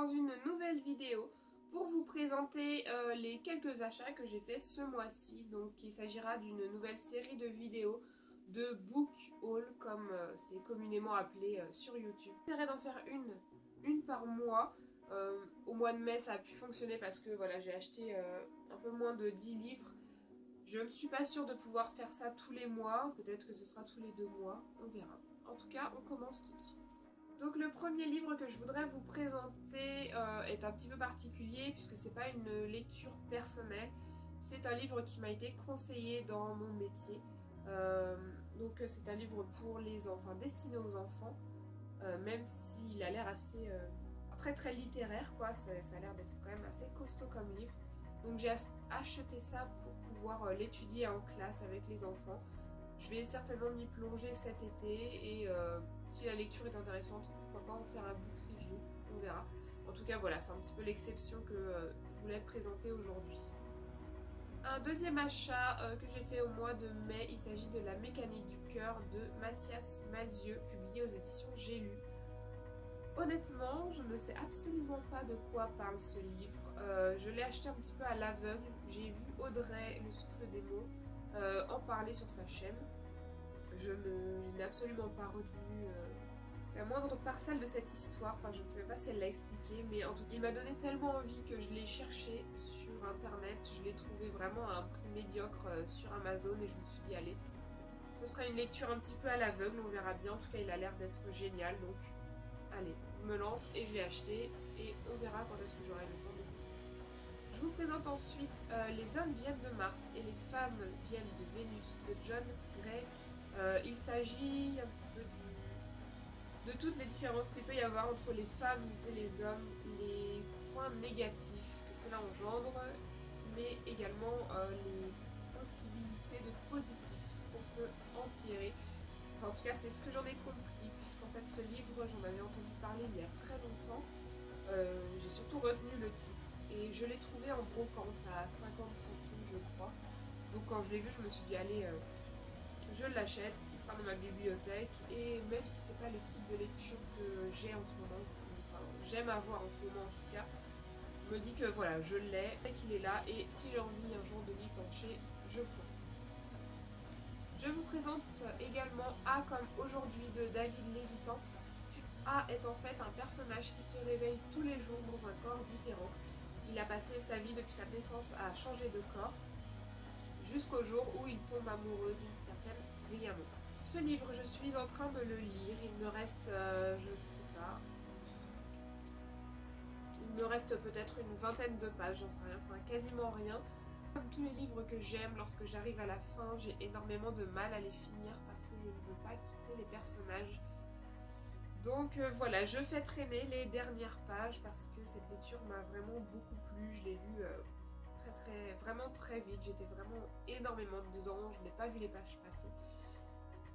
dans une nouvelle vidéo pour vous présenter les quelques achats que j'ai fait ce mois-ci. Donc il s'agira d'une nouvelle série de vidéos de book haul comme c'est communément appelé sur YouTube. J'essaierai d'en faire une par mois. Au mois de mai ça a pu fonctionner parce que voilà, j'ai acheté un peu moins de 10 livres. Je ne suis pas sûre de pouvoir faire ça tous les mois, peut-être que ce sera tous les 2 mois, on verra. En tout cas, on commence tout de suite. Donc le premier livre que je voudrais vous présenter est un petit peu particulier puisque c'est pas une lecture personnelle, c'est un livre qui m'a été conseillé dans mon métier. Donc c'est un livre pour les enfants, destiné aux enfants, même s'il a l'air assez très littéraire quoi, ça a l'air d'être quand même assez costaud comme livre. Donc j'ai acheté ça pour pouvoir l'étudier en classe avec les enfants. Je vais certainement m'y plonger cet été et si la lecture est intéressante, pourquoi pas en faire un book review, on verra. En tout cas voilà, c'est un petit peu l'exception que je voulais présenter aujourd'hui. Un deuxième achat que j'ai fait au mois de mai, il s'agit de La mécanique du cœur de Mathias Malzieu, publié aux éditions J'ai lu. Honnêtement, je ne sais absolument pas de quoi parle ce livre. Je l'ai acheté un petit peu à l'aveugle. J'ai vu Audrey, le souffle des mots, en parler sur sa chaîne. Je n'ai absolument pas retenu la moindre parcelle de cette histoire. Enfin, je ne sais pas si elle l'a expliqué, mais en tout cas, il m'a donné tellement envie que je l'ai cherché sur internet. Je l'ai trouvé vraiment à un prix médiocre sur Amazon et je me suis dit, allez, ce sera une lecture un petit peu à l'aveugle, on verra bien. En tout cas, il a l'air d'être génial, donc allez, je me lance et je l'ai acheté et on verra quand est-ce que j'aurai le temps de lire. Je vous présente ensuite Les hommes viennent de Mars et les femmes viennent de Vénus de John Gray. Il s'agit un petit peu de toutes les différences qu'il peut y avoir entre les femmes et les hommes, les points négatifs que cela engendre, mais également les possibilités de positifs qu'on peut en tirer. Enfin, en tout cas, c'est ce que j'en ai compris, puisqu'en fait, ce livre, j'en avais entendu parler il y a très longtemps. J'ai surtout retenu le titre et je l'ai trouvé en brocante à 50 centimes, je crois. Donc, quand je l'ai vu, je me suis dit, allez, je l'achète, il sera dans ma bibliothèque. Et même si c'est pas le type de lecture que j'ai en ce moment, enfin, j'aime avoir en ce moment en tout cas, je me dis que voilà, je l'ai, et qu'il est là, et si j'ai envie un jour de m'y pencher, je pourrai. Je vous présente également A comme aujourd'hui de David Lévitan. A est en fait un personnage qui se réveille tous les jours dans un corps différent. Il a passé sa vie depuis sa naissance à changer de corps, jusqu'au jour où il tombe amoureux d'une certaine Riamon. Ce livre, je suis en train de le lire, il me reste, je ne sais pas, il me reste peut-être une vingtaine de pages, j'en sais rien, enfin quasiment rien. Comme tous les livres que j'aime, lorsque j'arrive à la fin, j'ai énormément de mal à les finir parce que je ne veux pas quitter les personnages. Donc voilà, je fais traîner les dernières pages parce que cette lecture m'a vraiment beaucoup plu. Je l'ai lu vraiment très vite. J'étais vraiment énormément dedans. Je n'ai pas vu les pages passer.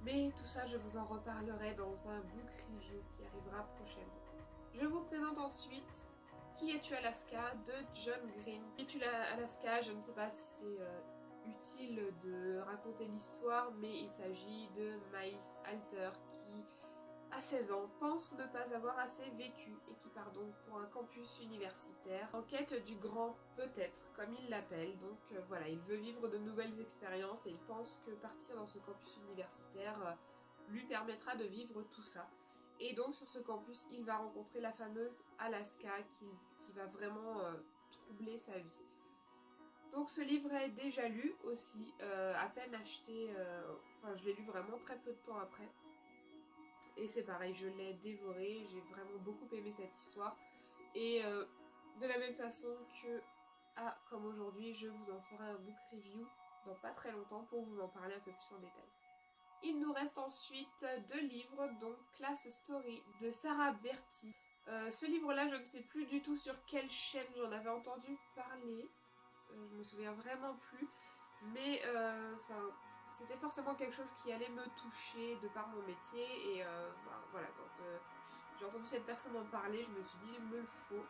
Mais tout ça, je vous en reparlerai dans un book review qui arrivera prochainement. Je vous présente ensuite Qui es-tu Alaska de John Green. Qui es-tu Alaska, je ne sais pas si c'est utile de raconter l'histoire, mais il s'agit de Miles Alter qui, à 16 ans, pense ne pas avoir assez vécu et qui part donc pour un campus universitaire en quête du grand peut-être, comme il l'appelle. Donc voilà, il veut vivre de nouvelles expériences et il pense que partir dans ce campus universitaire lui permettra de vivre tout ça. Et donc sur ce campus, il va rencontrer la fameuse Alaska qui va vraiment troubler sa vie. Donc ce livre est déjà lu aussi, à peine acheté, enfin je l'ai lu vraiment très peu de temps après. Et c'est pareil, je l'ai dévoré, j'ai vraiment beaucoup aimé cette histoire. Et de la même façon que comme aujourd'hui, je vous en ferai un book review dans pas très longtemps pour vous en parler un peu plus en détail. Il nous reste ensuite 2 livres, donc Class Story de Sarah Berty. Ce livre-là, je ne sais plus du tout sur quelle chaîne j'en avais entendu parler. Je me souviens vraiment plus. Mais c'était forcément quelque chose qui allait me toucher de par mon métier. Et voilà, quand j'ai entendu cette personne en parler, je me suis dit, il me le faut.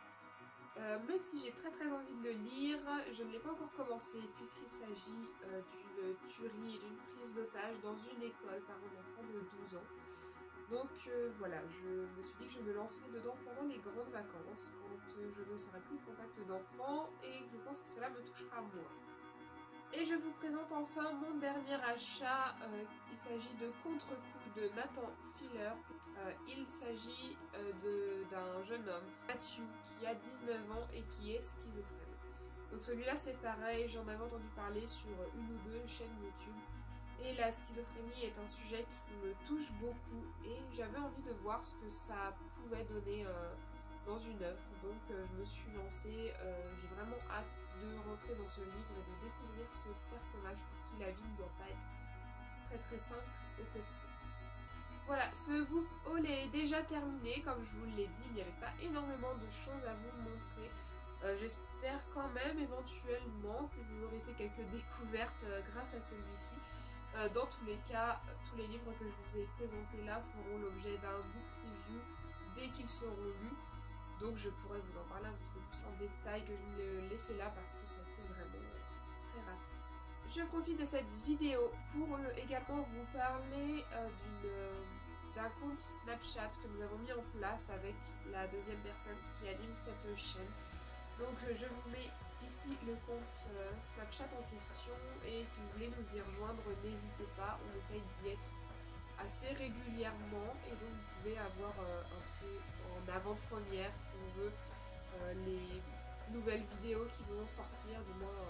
Même si j'ai très envie de le lire, je ne l'ai pas encore commencé puisqu'il s'agit d'une tuerie et d'une prise d'otage dans une école par un enfant de 12 ans. Donc voilà, je me suis dit que je me lancerai dedans pendant les grandes vacances, quand je ne serai plus au contact d'enfants et je pense que cela me touchera moins. Et je vous présente enfin mon dernier achat. Il s'agit de Contre-coup de Nathan Fielder. Il s'agit d'un jeune homme, Matthew, qui a 19 ans et qui est schizophrène. Donc celui-là c'est pareil, j'en avais entendu parler sur une ou deux chaînes YouTube. Et la schizophrénie est un sujet qui me touche beaucoup et j'avais envie de voir ce que ça pouvait donner dans une œuvre. Donc je me suis lancée, j'ai vraiment hâte de rentrer dans ce livre et de découvrir ce personnage pour qui la vie ne doit pas être très très simple au quotidien. Voilà, ce book haul est déjà terminé, comme je vous l'ai dit, il n'y avait pas énormément de choses à vous montrer. J'espère quand même éventuellement que vous aurez fait quelques découvertes grâce à celui-ci. Dans tous les cas, tous les livres que je vous ai présentés là feront l'objet d'un book review dès qu'ils seront lus. Donc je pourrais vous en parler un petit peu plus en détail que je ne l'ai fait là parce que ça a été vraiment très rapide. Je profite de cette vidéo pour également vous parler d'un compte Snapchat que nous avons mis en place avec la deuxième personne qui anime cette chaîne. Donc je vous mets ici le compte Snapchat en question et si vous voulez nous y rejoindre, n'hésitez pas, on essaye d'y être assez régulièrement et donc vous pouvez avoir un peu en avant-première si on veut les nouvelles vidéos qui vont sortir, du moins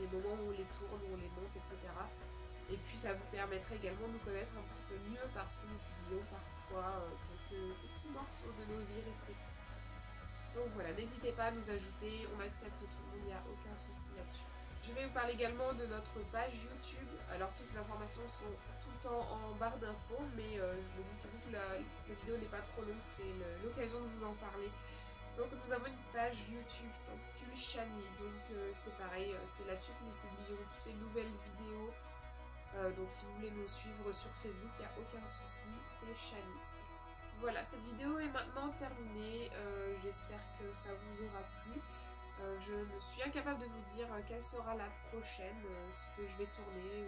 les moments où on les tourne, où on les monte, etc. Et puis ça vous permettrait également de nous connaître un petit peu mieux parce que nous publions parfois quelques petits morceaux de nos vies respectives. Donc voilà, n'hésitez pas à nous ajouter, on accepte tout le monde, il n'y a aucun souci là-dessus. Je vais vous parler également de notre page YouTube. Alors toutes ces informations sont tout le temps en barre d'infos, mais je me dis que vu que la vidéo n'est pas trop longue, c'était l'occasion de vous en parler. Donc nous avons une page YouTube qui s'intitule Shani, donc c'est pareil, c'est là-dessus que nous publions toutes les nouvelles vidéos. Donc si vous voulez nous suivre sur Facebook, il n'y a aucun souci, c'est Shani. Voilà, cette vidéo est maintenant terminée, j'espère que ça vous aura plu. Je me suis incapable de vous dire quelle sera la prochaine, ce que je vais tourner.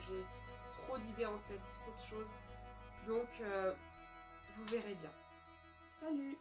J'ai trop d'idées en tête, trop de choses. Donc, vous verrez bien. Salut!